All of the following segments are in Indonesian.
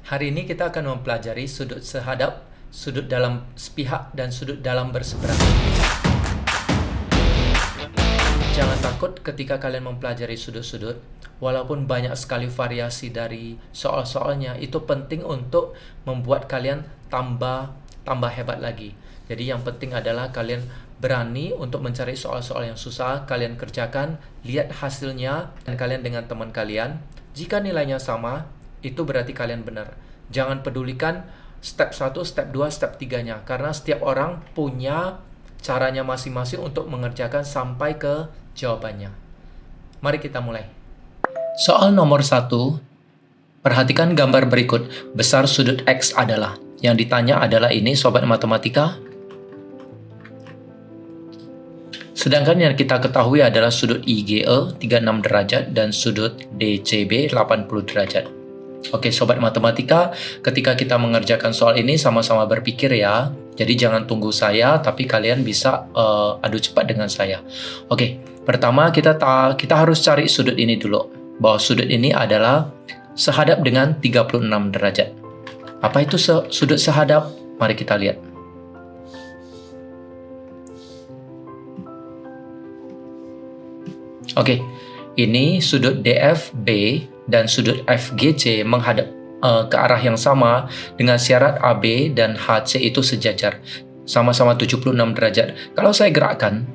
Hari ini kita akan mempelajari sudut sehadap, sudut dalam sepihak, dan sudut dalam berseberangan. Jangan takut ketika kalian mempelajari sudut-sudut. Walaupun banyak sekali variasi dari soal-soalnya, itu penting untuk membuat kalian tambah hebat lagi. Jadi yang penting adalah kalian berani untuk mencari soal-soal yang susah, kalian kerjakan, lihat hasilnya, dan kalian dengan teman kalian. Jika nilainya sama, itu berarti kalian benar. Jangan pedulikan step 1, step 2, step 3-nya, karena setiap orang punya caranya masing-masing untuk mengerjakan sampai ke jawabannya. Mari kita mulai. Soal nomor 1, perhatikan gambar berikut. Besar sudut X adalah. Yang ditanya adalah ini, sobat matematika. Sedangkan yang kita ketahui adalah sudut IGE 36 derajat dan sudut DCB 80 derajat. Oke, sobat matematika, ketika kita mengerjakan soal ini sama-sama berpikir ya. Jadi jangan tunggu saya, tapi kalian bisa adu cepat dengan saya. Oke, pertama kita harus cari sudut ini dulu. Bahwa sudut ini adalah sehadap dengan 36 derajat. Apa itu sudut sehadap? Mari kita lihat. Oke, ini sudut DFB dan sudut FGC menghadap ke arah yang sama dengan syarat AB dan HC itu sejajar. Sama-sama 76 derajat. Kalau saya gerakkan,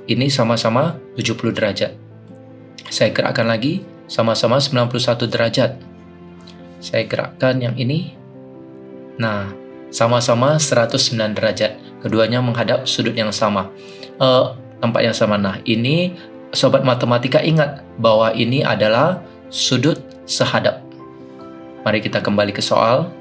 ini sama-sama 70 derajat. Saya gerakkan lagi, sama-sama 91 derajat. Saya gerakkan yang ini. Nah, sama-sama 109 derajat. Keduanya menghadap sudut yang sama. Tempat yang sama. Nah, ini sobat matematika ingat bahwa ini adalah sudut sehadap. Mari kita kembali ke soal.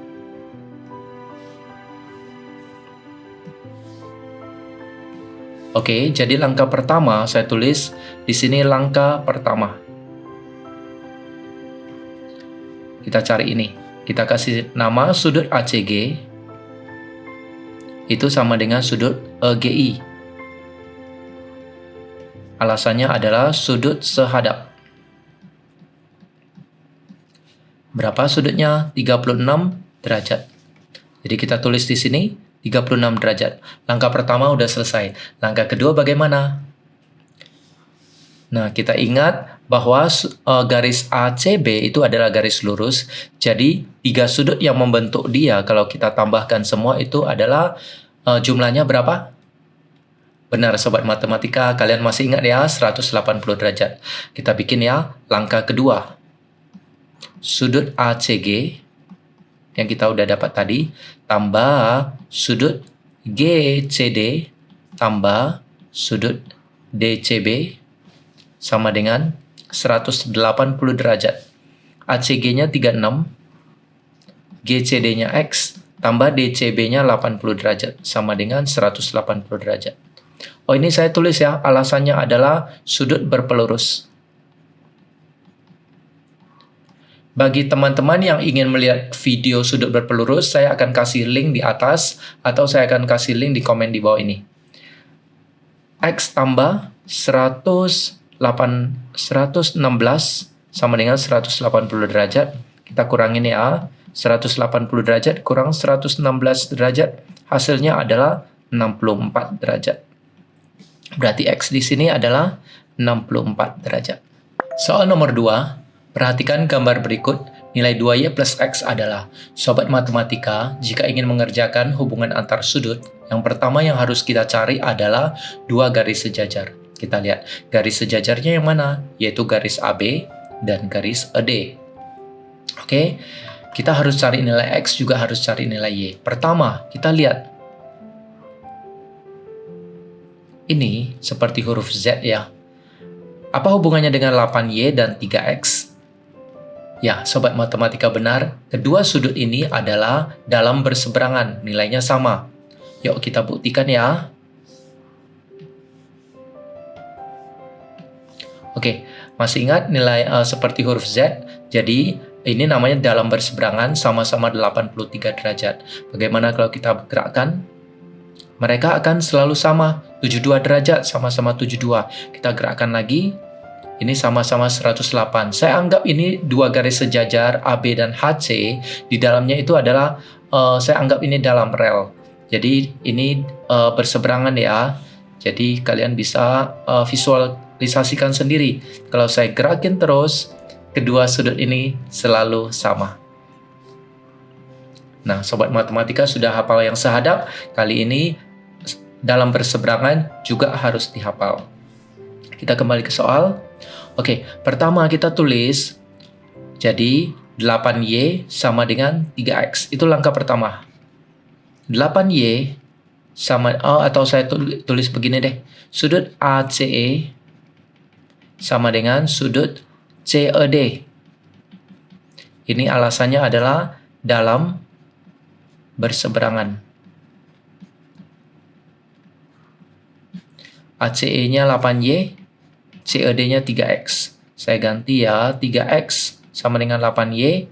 Oke, jadi langkah pertama saya tulis di sini langkah pertama. Kita cari ini. Kita kasih nama sudut ACG itu sama dengan sudut EGI. Alasannya adalah sudut sehadap. Berapa sudutnya? 36 derajat. Jadi kita tulis di sini 36 derajat. Langkah pertama udah selesai. Langkah kedua bagaimana? Nah, kita ingat bahwa garis ACB itu adalah garis lurus. Jadi, 3 sudut yang membentuk dia, kalau kita tambahkan semua itu adalah jumlahnya berapa? Benar, sobat matematika, kalian masih ingat ya, 180 derajat. Kita bikin ya, langkah kedua. Sudut ACG yang kita udah dapat tadi, tambah sudut GCD, tambah sudut DCB, sama dengan 180 derajat. ACG-nya 36, GCD-nya X, tambah DCB-nya 80 derajat, sama dengan 180 derajat. Oh, ini saya tulis ya, alasannya adalah sudut berpelurus. Bagi teman-teman yang ingin melihat video sudut berpelurus, saya akan kasih link di atas, atau saya akan kasih link di komen di bawah ini. X tambah 116 sama dengan 180 derajat. Kita kurangin ya, 180 derajat kurang 116 derajat, hasilnya adalah 64 derajat. Berarti X di sini adalah 64 derajat. Soal nomor 2. Perhatikan gambar berikut. Nilai 2Y plus X adalah. Sobat matematika, jika ingin mengerjakan hubungan antar sudut, yang pertama yang harus kita cari adalah 2 garis sejajar. Kita lihat, garis sejajarnya yang mana? Yaitu garis AB dan garis ED. Oke, kita harus cari nilai X, juga harus cari nilai Y. Pertama, kita lihat. Ini seperti huruf Z ya. Apa hubungannya dengan 8Y dan 3X? Ya, sobat matematika benar. Kedua sudut ini adalah dalam berseberangan, nilainya sama. Yuk kita buktikan ya. Oke, masih ingat nilai seperti huruf Z? Jadi, ini namanya dalam berseberangan, sama-sama 83 derajat. Bagaimana kalau kita gerakkan? Mereka akan selalu sama, 72 derajat, sama-sama 72. Kita gerakkan lagi. Ini sama-sama 108. Saya anggap ini dua garis sejajar AB dan HC. Di dalamnya itu adalah, saya anggap ini dalam rel. Jadi ini berseberangan ya. Jadi kalian bisa visualisasikan sendiri. Kalau saya gerakin terus, kedua sudut ini selalu sama. Nah, sobat matematika sudah hafal yang sehadap. Kali ini dalam berseberangan juga harus dihafal. Kita kembali ke soal. Oke, pertama kita tulis, jadi 8Y sama dengan 3X. Itu langkah pertama. 8Y sama, atau saya tulis begini deh. Sudut ACE sama dengan sudut CED. Ini alasannya adalah dalam berseberangan. ACE-nya 8Y, CED-nya 3X. Saya ganti ya, 3X sama dengan 8Y,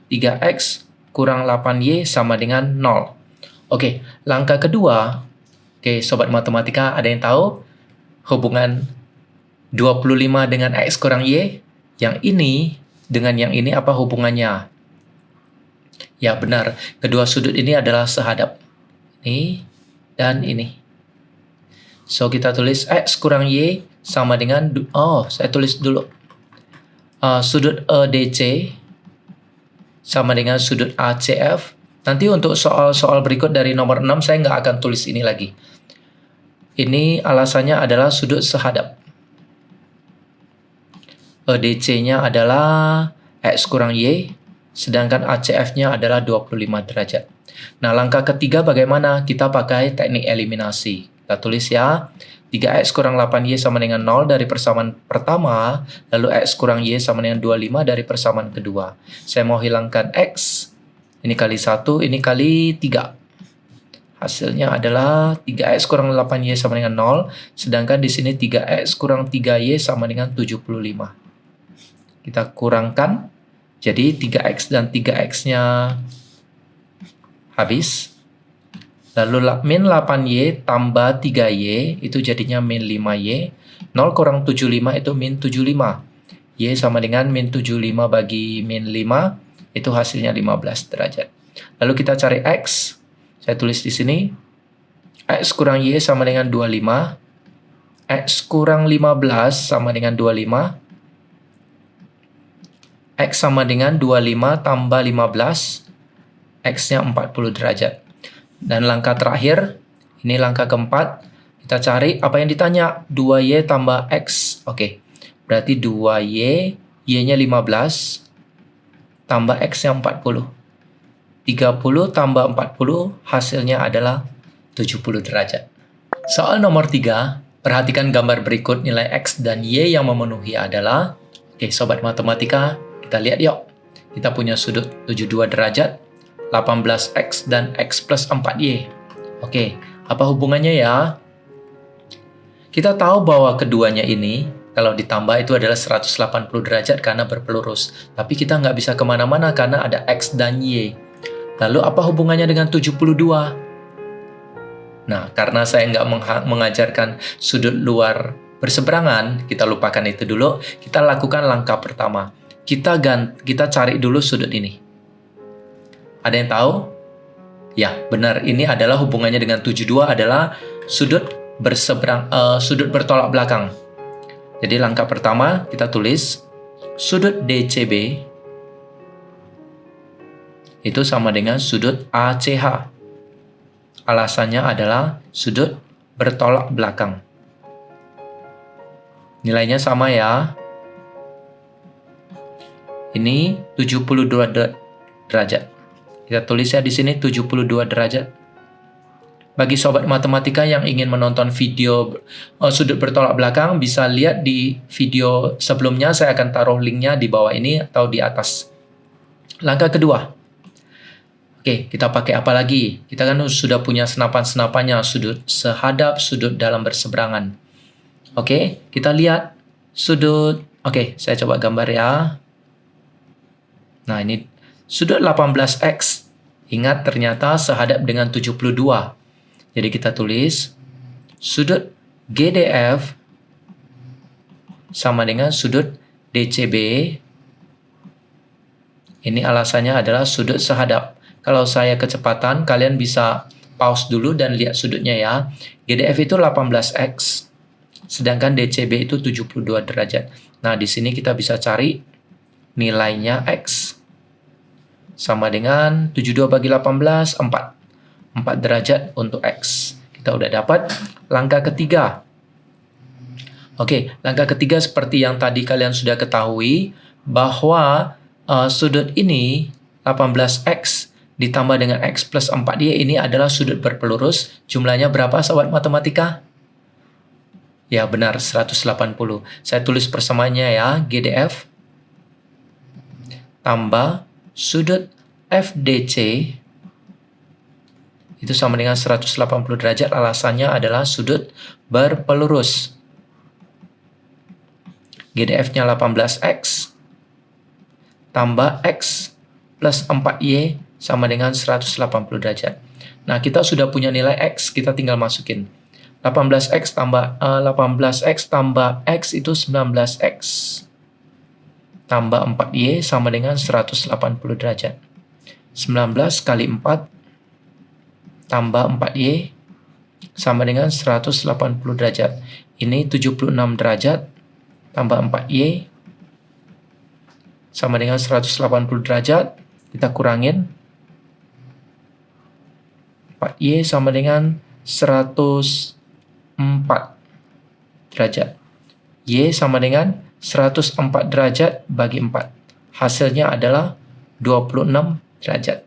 3X kurang 8Y sama dengan 0. Oke, langkah kedua. Oke, sobat matematika, ada yang tahu hubungan 25 dengan X kurang Y? Yang ini dengan yang ini apa hubungannya? Ya benar, kedua sudut ini adalah sehadap. Ini dan ini. So, kita tulis X kurang Y sama dengan, saya tulis dulu. Sudut EDC sama dengan sudut ACF. Nanti untuk soal-soal berikut dari nomor 6, saya nggak akan tulis ini lagi. Ini alasannya adalah sudut sehadap. EDC-nya adalah X kurang Y, sedangkan ACF-nya adalah 25 derajat. Nah, langkah ketiga bagaimana? Kita pakai teknik eliminasi. Kita tulis ya, 3X kurang 8Y sama dengan 0 dari persamaan pertama, lalu X kurang Y sama dengan 25 dari persamaan kedua. Saya mau hilangkan X, ini kali 1, ini kali 3. Hasilnya adalah 3X kurang 8Y sama dengan 0, sedangkan di sini 3X kurang 3Y sama dengan 75. Kita kurangkan, jadi 3X dan 3X-nya habis. Lalu min 8Y tambah 3Y itu jadinya min 5Y. 0 kurang 75 itu min 75. Y sama dengan min 75 bagi min 5, itu hasilnya 15 derajat. Lalu kita cari X. Saya tulis di sini. X kurang Y sama dengan 25. X kurang 15 sama dengan 25. X sama dengan 25 tambah 15. X-nya 40 derajat. Dan langkah terakhir, ini langkah keempat, kita cari apa yang ditanya, 2Y tambah X. Oke, berarti 2Y, Y-nya 15, tambah X-nya 40. 30 tambah 40, hasilnya adalah 70 derajat. Soal nomor 3, perhatikan gambar berikut, nilai X dan Y yang memenuhi adalah, oke sobat matematika, kita lihat yuk. Kita punya sudut 72 derajat, 18X dan X plus 4Y. Oke, apa hubungannya ya? Kita tahu bahwa keduanya ini, kalau ditambah itu adalah 180 derajat karena berpelurus. Tapi kita nggak bisa kemana-mana karena ada X dan Y. Lalu apa hubungannya dengan 72? Nah, karena saya nggak mengajarkan sudut luar berseberangan, kita lupakan itu dulu. Kita lakukan langkah pertama. Kita cari dulu sudut ini. Ada yang tahu? Ya, benar. Ini adalah hubungannya dengan 72 adalah sudut sudut bertolak belakang. Jadi langkah pertama kita tulis sudut DCB itu sama dengan sudut ACH. Alasannya adalah sudut bertolak belakang. Nilainya sama ya. Ini 72 derajat. Kita tulis ya di sini 72 derajat. Bagi sobat matematika yang ingin menonton video sudut bertolak belakang, bisa lihat di video sebelumnya, saya akan taruh linknya di bawah ini atau di atas. Langkah kedua. Oke, kita pakai apa lagi? Kita kan sudah punya senapan-senapannya, sudut sehadap, sudut dalam berseberangan. Oke, kita lihat sudut. Oke, saya coba gambar ya. Nah, ini sudut 18X. Ingat ternyata sehadap dengan 72. Jadi kita tulis sudut GDF sama dengan sudut DCB. Ini alasannya adalah sudut sehadap. Kalau saya kecepatan, kalian bisa pause dulu dan lihat sudutnya ya. GDF itu 18x, sedangkan DCB itu 72 derajat. Nah, di sini kita bisa cari nilainya X. Sama dengan 72 bagi 18, 4. 4 derajat untuk X. Kita udah dapat langkah ketiga. Oke, langkah ketiga seperti yang tadi kalian sudah ketahui, bahwa sudut ini 18x ditambah dengan x plus 4y ini adalah sudut berpelurus. Jumlahnya berapa sobat matematika? Ya benar, 180. Saya tulis persamaannya ya, GDF tambah sudut FDC itu sama dengan 180 derajat. Alasannya adalah sudut berpelurus. GDF-nya 18x tambah x plus 4y sama dengan 180 derajat. Nah, kita sudah punya nilai x, kita tinggal masukin. 18x tambah x itu 19x. Tambah 4y sama dengan 180 derajat. 19 kali 4 tambah 4y sama dengan 180 derajat. Ini 76 derajat tambah 4y sama dengan 180 derajat. Kita kurangin. 4y sama dengan 104 derajat. Y sama dengan 104 derajat bagi 4. Hasilnya adalah 26 derajat.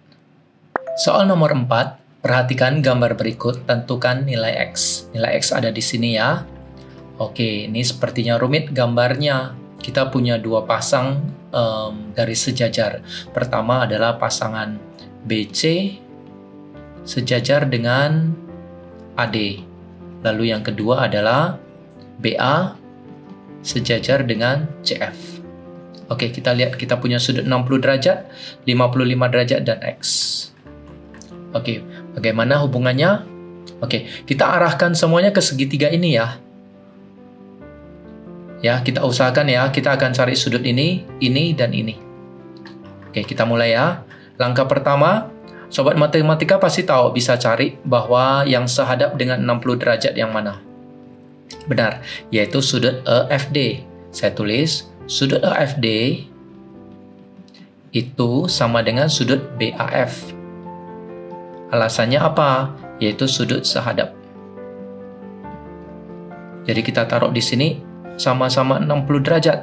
Soal nomor 4, perhatikan gambar berikut, tentukan nilai X. Nilai X ada di sini ya. Oke, ini sepertinya rumit gambarnya. Kita punya dua pasang garis sejajar. Pertama adalah pasangan BC sejajar dengan AD. Lalu yang kedua adalah BA sejajar dengan CF. Oke, kita lihat kita punya sudut 60 derajat, 55 derajat, dan X. Oke, bagaimana hubungannya? Oke, kita arahkan semuanya ke segitiga ini ya. Ya, kita usahakan ya, kita akan cari sudut ini, dan ini. Oke, kita mulai ya. Langkah pertama, sobat matematika pasti tahu, bisa cari bahwa yang sehadap dengan 60 derajat yang mana. Benar, yaitu sudut EFD. Saya tulis, sudut EFD itu sama dengan sudut BAF. Alasannya apa? Yaitu sudut sehadap. Jadi kita taruh di sini sama-sama 60 derajat.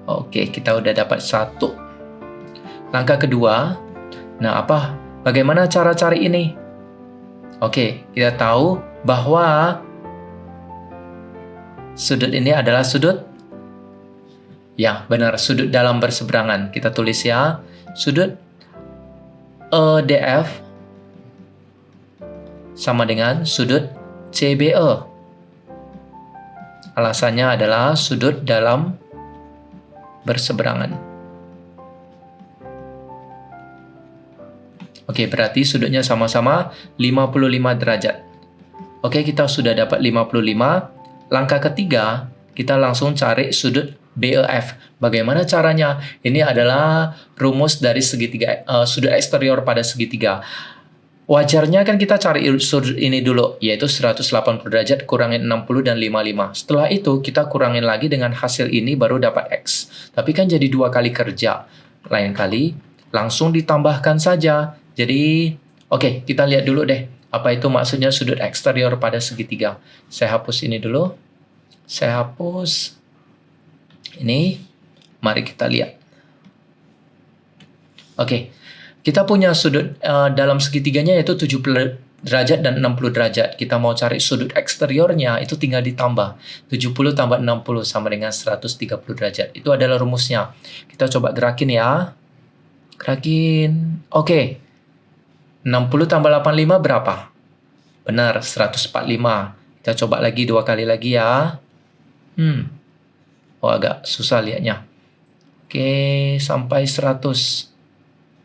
Oke, kita udah dapat satu. Langkah kedua, nah bagaimana cara cari ini? Oke, kita tahu bahwa sudut ini adalah sudut, ya benar, sudut dalam berseberangan. Kita tulis ya, sudut EDF sama dengan sudut CBE. Alasannya adalah sudut dalam berseberangan. Oke, berarti sudutnya sama-sama 55 derajat. Oke, kita sudah dapat 55. Langkah ketiga, kita langsung cari sudut BEF. Bagaimana caranya? Ini adalah rumus dari segitiga, sudut eksterior pada segitiga. Wajarnya kan kita cari sudut ini dulu, yaitu 180 derajat kurangin 60 dan 55. Setelah itu kita kurangin lagi dengan hasil ini baru dapat X. Tapi kan jadi dua kali kerja. Lain kali langsung ditambahkan saja. Jadi, oke, kita lihat dulu deh. Apa itu maksudnya sudut eksterior pada segitiga? Saya hapus ini dulu. Saya hapus ini. Mari kita lihat. Oke. Kita punya sudut dalam segitiganya yaitu 70 derajat dan 60 derajat. Kita mau cari sudut eksteriornya, itu tinggal ditambah. 70 tambah 60 sama dengan 130 derajat. Itu adalah rumusnya. Kita coba gerakin ya. Gerakin. Oke. 60 tambah 85 berapa? Benar, 145. Kita coba lagi dua kali lagi ya. Oh, agak susah lihatnya. Oke, sampai 100.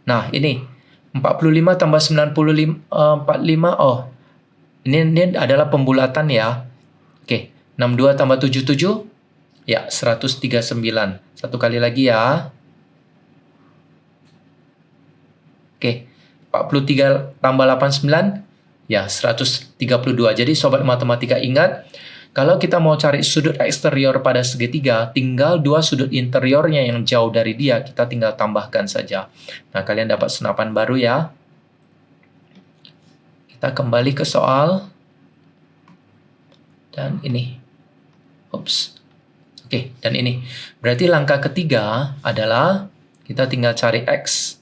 Nah, ini 45 tambah 45, 45. Oh, ini adalah pembulatan ya. Oke, 62 tambah 77. Ya, 139. Satu kali lagi ya. Oke, 43 tambah 89, ya 132. Jadi sobat matematika ingat, kalau kita mau cari sudut eksterior pada segitiga, tinggal dua sudut interiornya yang jauh dari dia, kita tinggal tambahkan saja. Nah, kalian dapat senapan baru ya. Kita kembali ke soal. Dan ini. Ups. Oke, dan ini. Berarti langkah ketiga adalah kita tinggal cari X.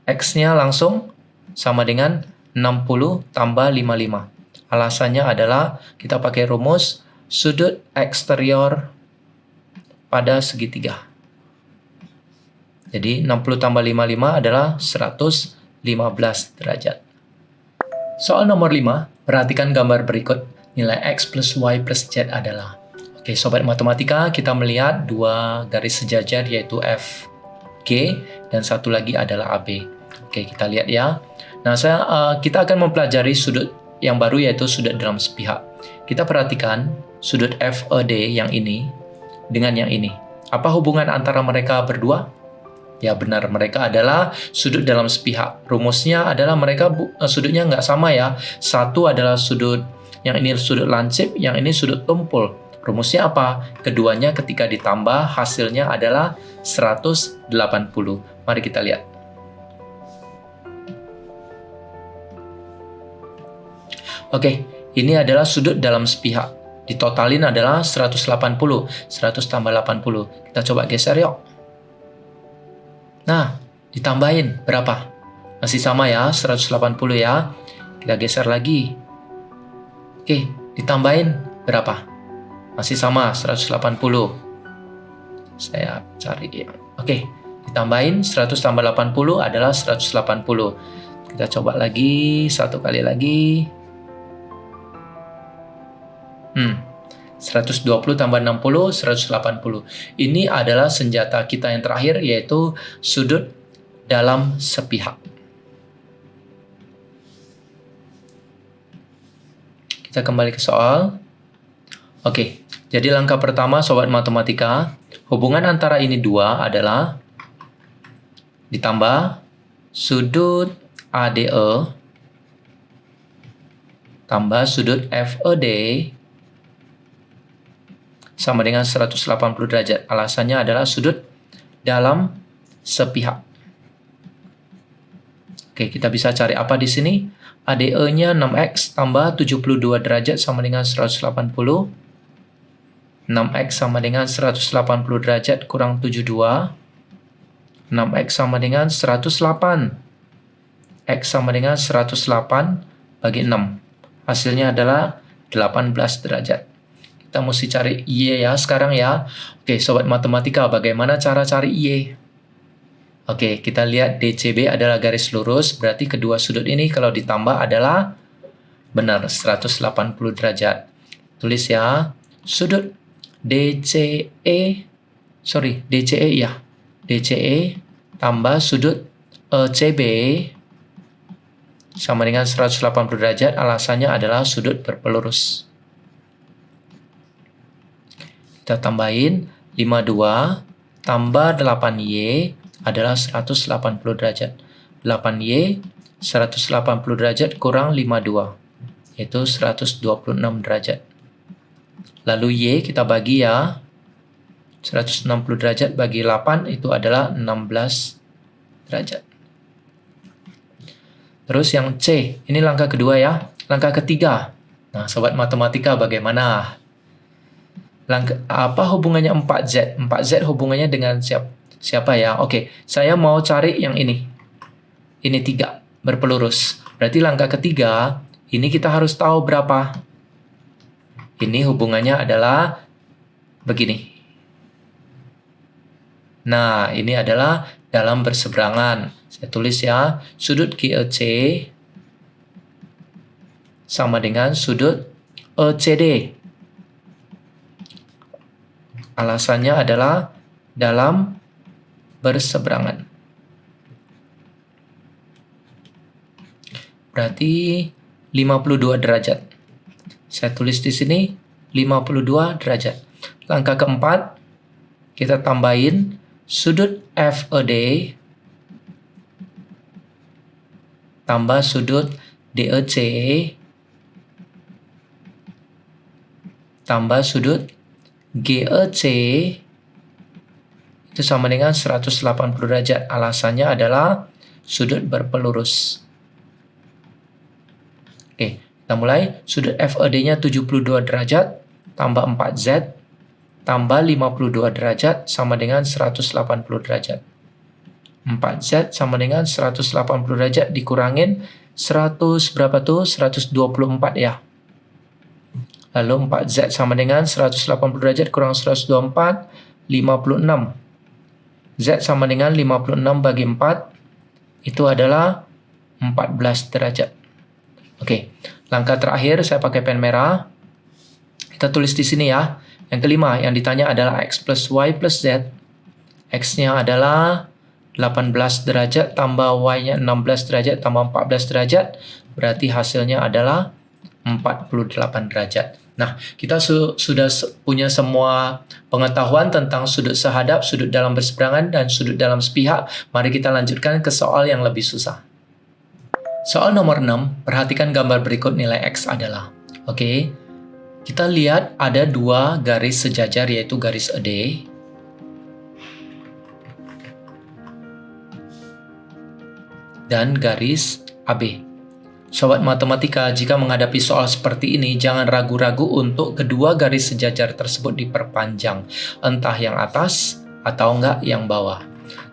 X-nya langsung sama dengan 60 tambah 55. Alasannya adalah kita pakai rumus sudut eksterior pada segitiga. Jadi 60 tambah 55 adalah 115 derajat. Soal nomor 5, perhatikan gambar berikut. Nilai X plus Y plus Z adalah. Oke, sobat matematika, kita melihat dua garis sejajar yaitu FG dan satu lagi adalah AB. Oke, kita lihat ya. Nah, kita akan mempelajari sudut yang baru yaitu sudut dalam sepihak. Kita perhatikan sudut FED yang ini dengan yang ini. Apa hubungan antara mereka berdua? Ya benar, mereka adalah sudut dalam sepihak. Rumusnya adalah mereka sudutnya nggak sama ya. Satu adalah sudut, yang ini sudut lancip, yang ini sudut tumpul. Rumusnya apa? Keduanya ketika ditambah hasilnya adalah 180. Mari kita lihat. Oke, ini adalah sudut dalam sepihak. Ditotalin adalah 180. 100 tambah 80. Kita coba geser yuk. Nah, ditambahin berapa? Masih sama ya, 180 ya. Kita geser lagi. Oke, ditambahin berapa? Masih sama, 180. Saya cari ya. Oke, ditambahin 100 tambah 80 adalah 180. Kita coba lagi, satu kali lagi. 120 tambah 60, 180. Ini adalah senjata kita yang terakhir, yaitu sudut dalam sepihak. Kita kembali ke soal. Oke, jadi langkah pertama sobat matematika, hubungan antara ini dua adalah ditambah sudut ADE tambah sudut FED sama dengan 180 derajat. Alasannya adalah sudut dalam sepihak. Oke, kita bisa cari apa di sini? ADE-nya 6X tambah 72 derajat sama dengan 180. 6X sama dengan 180 derajat kurang 72. 6X sama dengan 108. X sama dengan 108 bagi 6. Hasilnya adalah 18 derajat. Kita mesti cari Y ya sekarang ya. Oke, sobat matematika, bagaimana cara cari Y? Oke, kita lihat DCB adalah garis lurus, berarti kedua sudut ini kalau ditambah adalah benar 180 derajat. Tulis ya, sudut DCE ya. DCE tambah sudut ECB sama dengan 180 derajat, alasannya adalah sudut berpelurus. Kita tambahin 52 tambah 8Y adalah 180 derajat. 8Y 180 derajat kurang 52, yaitu 126 derajat. Lalu Y kita bagi ya. 160 derajat bagi 8 itu adalah 16 derajat. Terus yang C, ini langkah kedua ya. Langkah ketiga. Nah, sobat matematika bagaimana? Apa hubungannya 4Z? 4Z hubungannya dengan siapa ya? Oke, saya mau cari yang ini. Ini 3, berpelurus. Berarti langkah ketiga, ini kita harus tahu berapa. Ini hubungannya adalah begini. Nah, ini adalah dalam berseberangan. Saya tulis ya, sudut QEC sama dengan sudut ECD. Alasannya adalah dalam berseberangan. Berarti 52 derajat. Saya tulis di sini 52 derajat. langkah keempat, kita tambahin sudut FED tambah sudut DEC tambah sudut GEC itu sama dengan 180 derajat. Alasannya adalah sudut berpelurus. Oke, kita mulai. Sudut FED-nya 72 derajat tambah 4Z tambah 52 derajat sama dengan 180 derajat. 4Z sama dengan 180 derajat dikurangin 100 berapa tuh? 124 ya. Lalu 4Z sama dengan 180 derajat kurang 124, 56. Z sama dengan 56 bagi 4, itu adalah 14 derajat. Oke, langkah terakhir saya pakai pen merah. Kita tulis di sini ya. Yang kelima, yang ditanya adalah X plus Y plus Z. X-nya adalah 18 derajat tambah Y-nya 16 derajat tambah 14 derajat. Berarti hasilnya adalah 48 derajat. Nah, kita sudah punya semua pengetahuan tentang sudut sehadap, sudut dalam berseberangan, dan sudut dalam sepihak. Mari kita lanjutkan ke soal yang lebih susah. Soal nomor 6, perhatikan gambar berikut nilai X adalah. Oke, kita lihat ada dua garis sejajar yaitu garis ED dan garis AB. Sobat matematika, jika menghadapi soal seperti ini, jangan ragu-ragu untuk kedua garis sejajar tersebut diperpanjang, entah yang atas atau enggak yang bawah.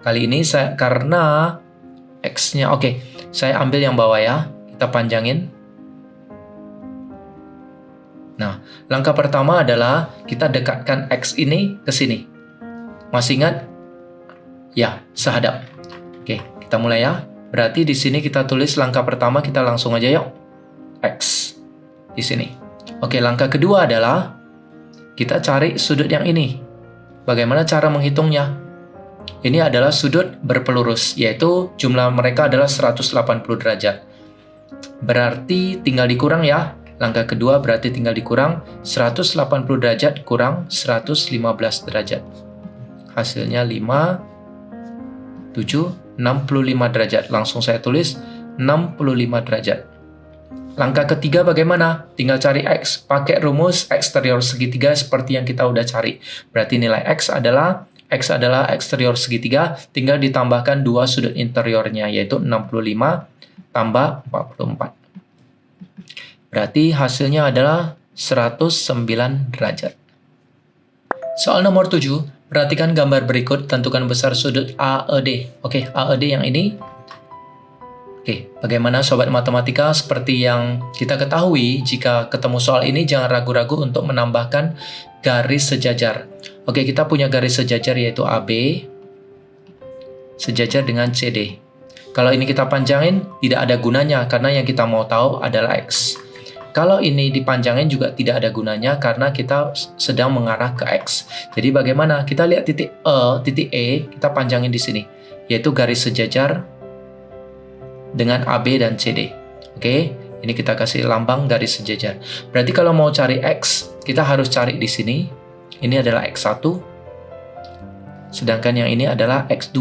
Kali ini karena X-nya, oke, saya ambil yang bawah ya, kita panjangin. Nah, langkah pertama adalah kita dekatkan X ini ke sini. Masih ingat? Ya, sehadap. Oke, kita mulai ya. Berarti di sini kita tulis langkah pertama, kita langsung aja yuk. X di sini. Oke, langkah kedua adalah kita cari sudut yang ini. Bagaimana cara menghitungnya? Ini adalah sudut berpelurus, yaitu jumlah mereka adalah 180 derajat. Berarti tinggal dikurang ya. Langkah kedua berarti tinggal dikurang 180 derajat kurang 115 derajat. Hasilnya 5, 7, 65 derajat. Langsung saya tulis 65 derajat. Langkah ketiga bagaimana? Tinggal cari X. Pakai rumus eksterior segitiga seperti yang kita udah cari. Berarti nilai X adalah eksterior segitiga, tinggal ditambahkan dua sudut interiornya, yaitu 65 tambah 44. Berarti hasilnya adalah 109 derajat. Soal nomor 7, perhatikan gambar berikut, tentukan besar sudut AED. Oke, AED yang ini. Oke, bagaimana sobat matematika? Seperti yang kita ketahui, jika ketemu soal ini jangan ragu-ragu untuk menambahkan garis sejajar. Oke, kita punya garis sejajar yaitu AB sejajar dengan CD. Kalau ini kita panjangin, tidak ada gunanya karena yang kita mau tahu adalah X. Kalau ini dipanjangin juga tidak ada gunanya karena kita sedang mengarah ke X. Jadi bagaimana? Kita lihat titik E, kita panjangin di sini, yaitu garis sejajar dengan AB dan CD. Oke, ini kita kasih lambang garis sejajar. Berarti kalau mau cari X, kita harus cari di sini. Ini adalah X1, sedangkan yang ini adalah X2.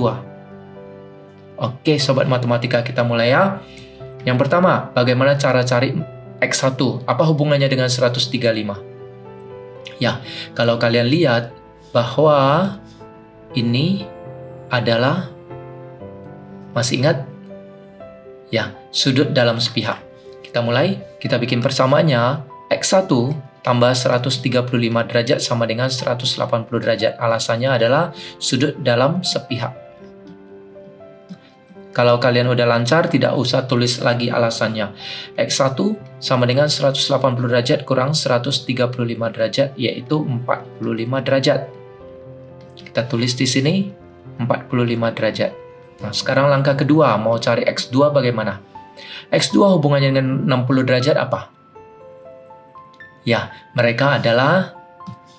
Oke, sobat matematika, kita mulai ya. Yang pertama, bagaimana cara cari X1? Apa hubungannya dengan 135? Ya, kalau kalian lihat bahwa ini adalah, masih ingat? Ya, sudut dalam sepihak. Kita mulai, kita bikin persamaannya. X1 tambah 135 derajat sama dengan 180 derajat. Alasannya adalah sudut dalam sepihak. Kalau kalian udah lancar, tidak usah tulis lagi alasannya. X1 sama dengan 180 derajat kurang 135 derajat, yaitu 45 derajat. Kita tulis di sini 45 derajat. Nah, sekarang langkah kedua, mau cari X2 bagaimana? X2 hubungannya dengan 60 derajat apa? Ya, mereka adalah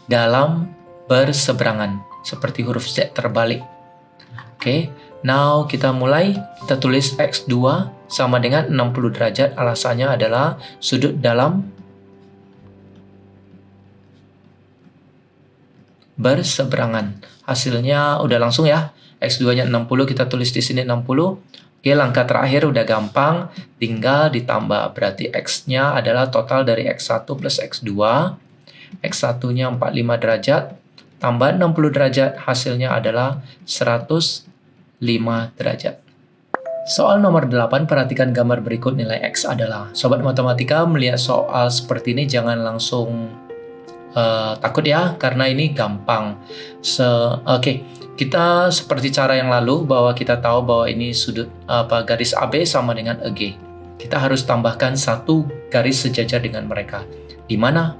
dalam berseberangan, seperti huruf Z terbalik. Oke. Now, kita mulai, kita tulis X2 sama dengan 60 derajat, alasannya adalah sudut dalam berseberangan. Hasilnya udah langsung ya. X2-nya 60, kita tulis di sini 60. Oke, langkah terakhir udah gampang, tinggal ditambah. Berarti X-nya adalah total dari X1 plus X2. X1-nya 45 derajat, tambah 60 derajat, hasilnya adalah 105 derajat. Soal nomor 8, perhatikan gambar berikut, nilai X adalah. Sobat matematika melihat soal seperti ini jangan langsung takut ya, karena ini gampang. Oke, kita seperti cara yang lalu bahwa kita tahu bahwa ini sudut garis AB sama dengan EG. Kita harus tambahkan satu garis sejajar dengan mereka. Di mana?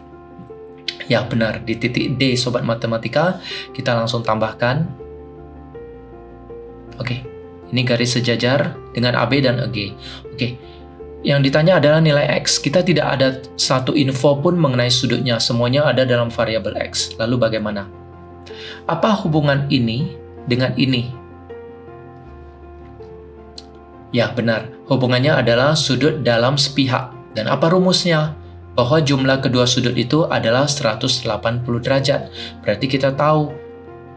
Ya benar, di titik D, sobat matematika. Kita langsung tambahkan. Oke, ini garis sejajar dengan AB dan EG. Oke. Yang ditanya adalah nilai X. Kita tidak ada satu info pun mengenai sudutnya. Semuanya ada dalam variabel X. Lalu bagaimana? Apa hubungan ini dengan ini? Ya, benar. Hubungannya adalah sudut dalam sepihak. Dan apa rumusnya? Bahwa jumlah kedua sudut itu adalah 180 derajat. Berarti kita tahu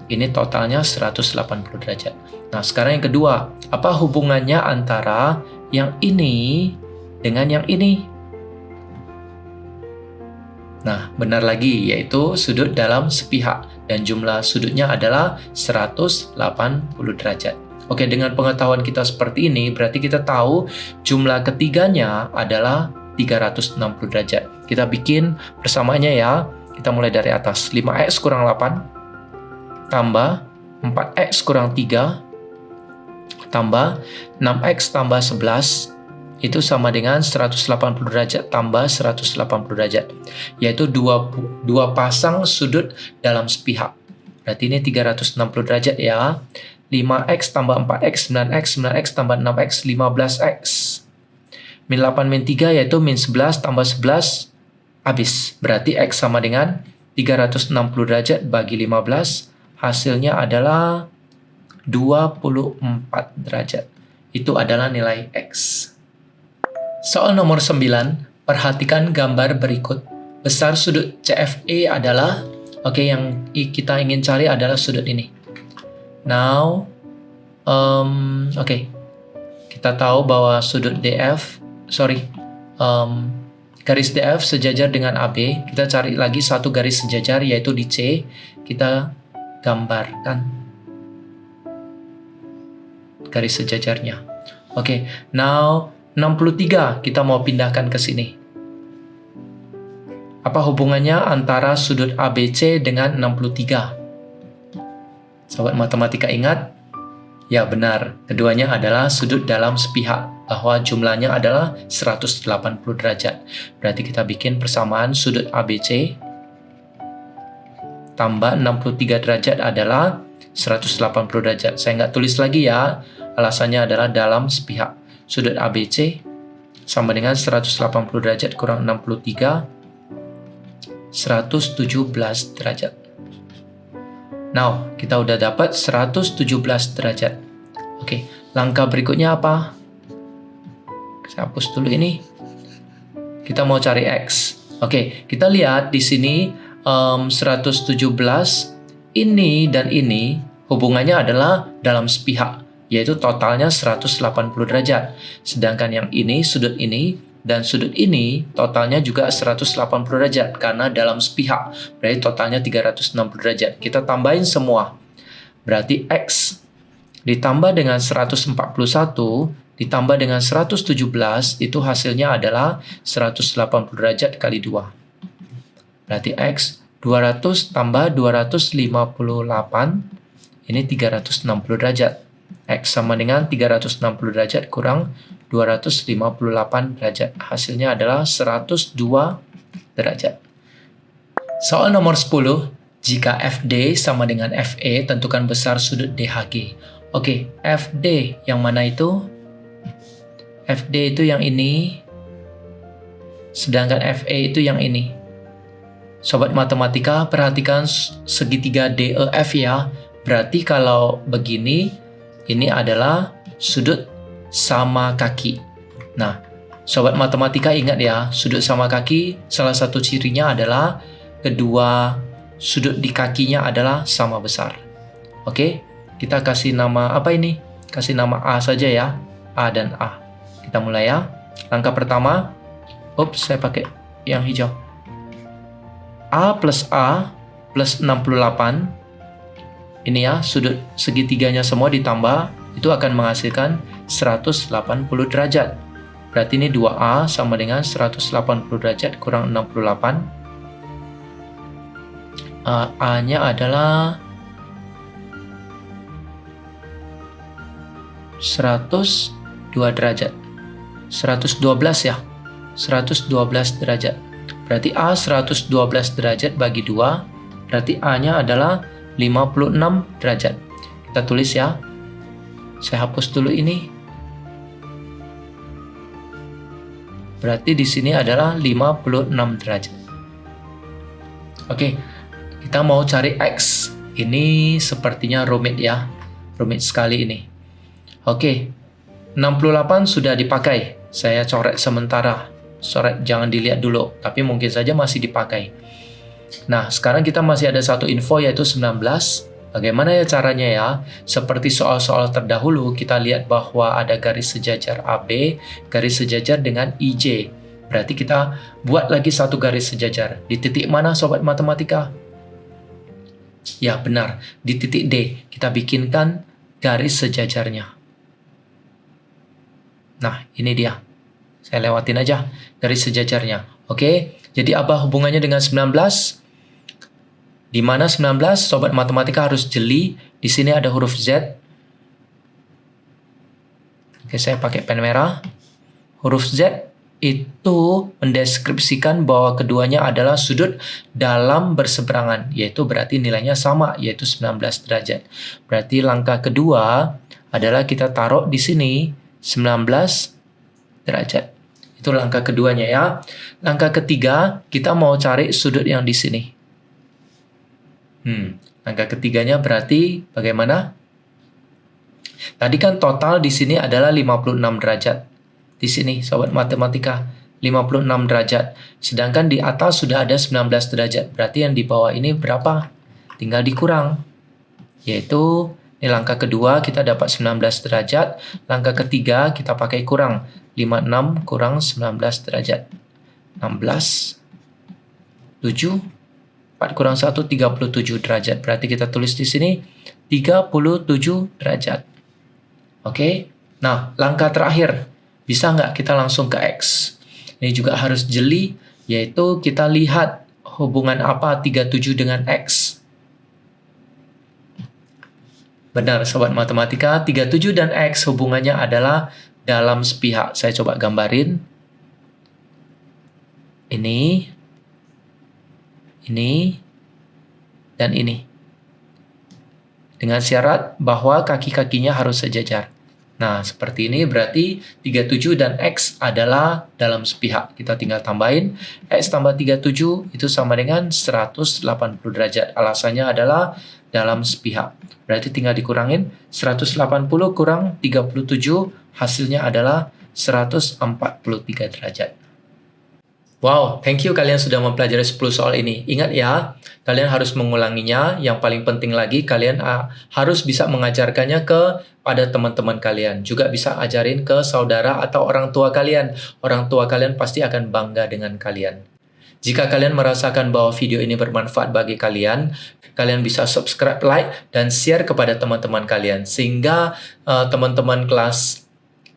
ini totalnya 180 derajat. Nah, sekarang yang kedua. Apa hubungannya antara yang ini dengan yang ini? Nah, benar lagi, yaitu sudut dalam sepihak. Dan jumlah sudutnya adalah 180 derajat. Oke, dengan pengetahuan kita seperti ini, berarti kita tahu jumlah ketiganya adalah 360 derajat. Kita bikin persamaannya ya. Kita mulai dari atas. 5x kurang 8, tambah 4x kurang 3, tambah 6x tambah 11, itu sama dengan 180 derajat tambah 180 derajat, yaitu dua pasang sudut dalam sepihak. Berarti ini 360 derajat ya. 5x tambah 4x, 9x, 9x tambah 6x, 15x. Min 8 min 3 yaitu min 11 tambah 11, habis. Berarti x sama dengan 360 derajat bagi 15, hasilnya adalah 24 derajat. Itu adalah nilai X. Soal nomor 9, perhatikan gambar berikut. Besar sudut CFE adalah, yang kita ingin cari adalah sudut ini. Now, kita tahu bahwa sudut garis DF sejajar dengan AB. Kita cari lagi satu garis sejajar yaitu di C. Kita gambarkan garis sejajarnya. Now 63 kita mau pindahkan ke sini. Apa hubungannya antara sudut ABC dengan 63? Sobat matematika ingat? Ya benar, keduanya adalah sudut dalam sepihak, bahwa jumlahnya adalah 180 derajat. Berarti kita bikin persamaan sudut ABC tambah 63 derajat adalah 180 derajat. Saya nggak tulis lagi ya, alasannya adalah dalam sepihak. Sudut ABC sama dengan 180 derajat kurang 63, 117 derajat. Now, kita udah dapat 117 derajat. Langkah berikutnya apa? Saya hapus dulu ini. Kita mau cari X. Kita lihat di sini 117 ini dan ini hubungannya adalah dalam sepihak, yaitu totalnya 180 derajat. Sedangkan yang ini, sudut ini, dan sudut ini, totalnya juga 180 derajat, karena dalam sepihak. Berarti totalnya 360 derajat. Kita tambahin semua. Berarti X ditambah dengan 141, ditambah dengan 117, itu hasilnya adalah 180 derajat kali 2. Berarti X 200 tambah 258, ini 360 derajat. X sama dengan 360 derajat kurang 258 derajat. Hasilnya adalah 102 derajat. Soal nomor 10. Jika FD sama dengan FE, tentukan besar sudut DHG. FD yang mana itu? FD itu yang ini. Sedangkan FE itu yang ini. Sobat matematika, perhatikan segitiga DEF ya. Berarti kalau begini, ini adalah sudut sama kaki. Nah, sobat matematika ingat ya, sudut sama kaki salah satu cirinya adalah kedua sudut di kakinya adalah sama besar. Oke, kita kasih nama apa ini? Kasih nama A saja ya. A dan A. Kita mulai ya. Langkah pertama, saya pakai yang hijau. A plus 68. Ini ya, sudut segitiganya semua ditambah, itu akan menghasilkan 180 derajat. Berarti ini 2A sama dengan 180 derajat kurang 68. A-nya adalah 102 derajat. 112 ya. 112 derajat. Berarti A 112 derajat bagi 2, berarti A-nya adalah 56 derajat. Kita tulis ya. Saya hapus dulu ini. Berarti di sini adalah 56 derajat. Oke, kita mau cari X. Ini sepertinya rumit ya. Rumit sekali ini. Oke, 68 sudah dipakai. Saya coret sementara. Coret jangan dilihat dulu, tapi mungkin saja masih dipakai. Nah, sekarang kita masih ada satu info yaitu 19. Bagaimana ya caranya ya? Seperti soal-soal terdahulu, kita lihat bahwa ada garis sejajar AB, garis sejajar dengan IJ. Berarti kita buat lagi satu garis sejajar. Di titik mana sobat matematika? Ya benar, di titik D. Kita bikinkan garis sejajarnya. Nah, ini dia. Saya lewatin aja garis sejajarnya. Oke, jadi apa hubungannya dengan 19? Di mana 19? Sobat matematika harus jeli. Di sini ada huruf Z. Oke, saya pakai pen merah. Huruf Z itu mendeskripsikan bahwa keduanya adalah sudut dalam berseberangan, yaitu berarti nilainya sama, yaitu 19 derajat. Berarti langkah kedua adalah kita taruh di sini 19 derajat. Itu langkah keduanya ya. Langkah ketiga, kita mau cari sudut yang di sini. Langkah ketiganya berarti bagaimana? Tadi kan total di sini adalah 56 derajat. Di sini, sobat matematika, 56 derajat. Sedangkan di atas sudah ada 19 derajat. Berarti yang di bawah ini berapa? Tinggal dikurang. Yaitu, ini langkah kedua kita dapat 19 derajat. Langkah ketiga kita pakai kurang. 56 kurang 19 derajat. 16, 7, 4 kurang 1, 37 derajat. Berarti kita tulis di sini 37 derajat. Oke. Nah, langkah terakhir. Bisa nggak kita langsung ke X? Ini juga harus jeli, yaitu kita lihat hubungan apa 37 dengan X. Benar, sobat matematika, 37 dan X hubungannya adalah dalam sepihak. Saya coba gambarin. Ini, dan ini. Dengan syarat bahwa kaki-kakinya harus sejajar. Nah, seperti ini berarti 37 dan X adalah dalam sepihak. Kita tinggal tambahin X tambah 37 itu sama dengan 180 derajat. Alasannya adalah dalam sepihak. Berarti tinggal dikurangin 180 kurang 37, hasilnya adalah 143 derajat. Wow, thank you kalian sudah mempelajari 10 soal ini. Ingat ya, kalian harus mengulanginya. Yang paling penting lagi, kalian harus bisa mengajarkannya kepada teman-teman kalian. Juga bisa ajarin ke saudara atau orang tua kalian. Orang tua kalian pasti akan bangga dengan kalian. Jika kalian merasakan bahwa video ini bermanfaat bagi kalian, kalian bisa subscribe, like, dan share kepada teman-teman kalian. Sehingga teman-teman kelas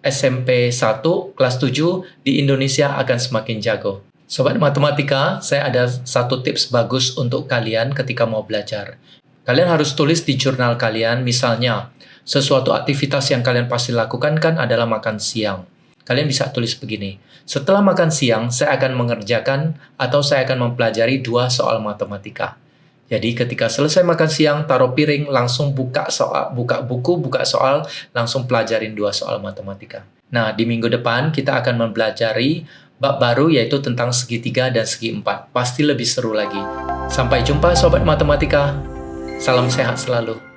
SMP 1, kelas 7 di Indonesia akan semakin jago. Sobat matematika, saya ada satu tips bagus untuk kalian ketika mau belajar. Kalian harus tulis di jurnal kalian, misalnya, sesuatu aktivitas yang kalian pasti lakukan kan adalah makan siang. Kalian bisa tulis begini, setelah makan siang, saya akan mengerjakan atau saya akan mempelajari 2 soal matematika. Jadi ketika selesai makan siang, taruh piring, langsung buka buku, buka soal, langsung pelajarin 2 soal matematika. Nah, di minggu depan kita akan mempelajari bab baru yaitu tentang segitiga dan segi 4. Pasti lebih seru lagi. Sampai jumpa sobat matematika. Salam sehat selalu.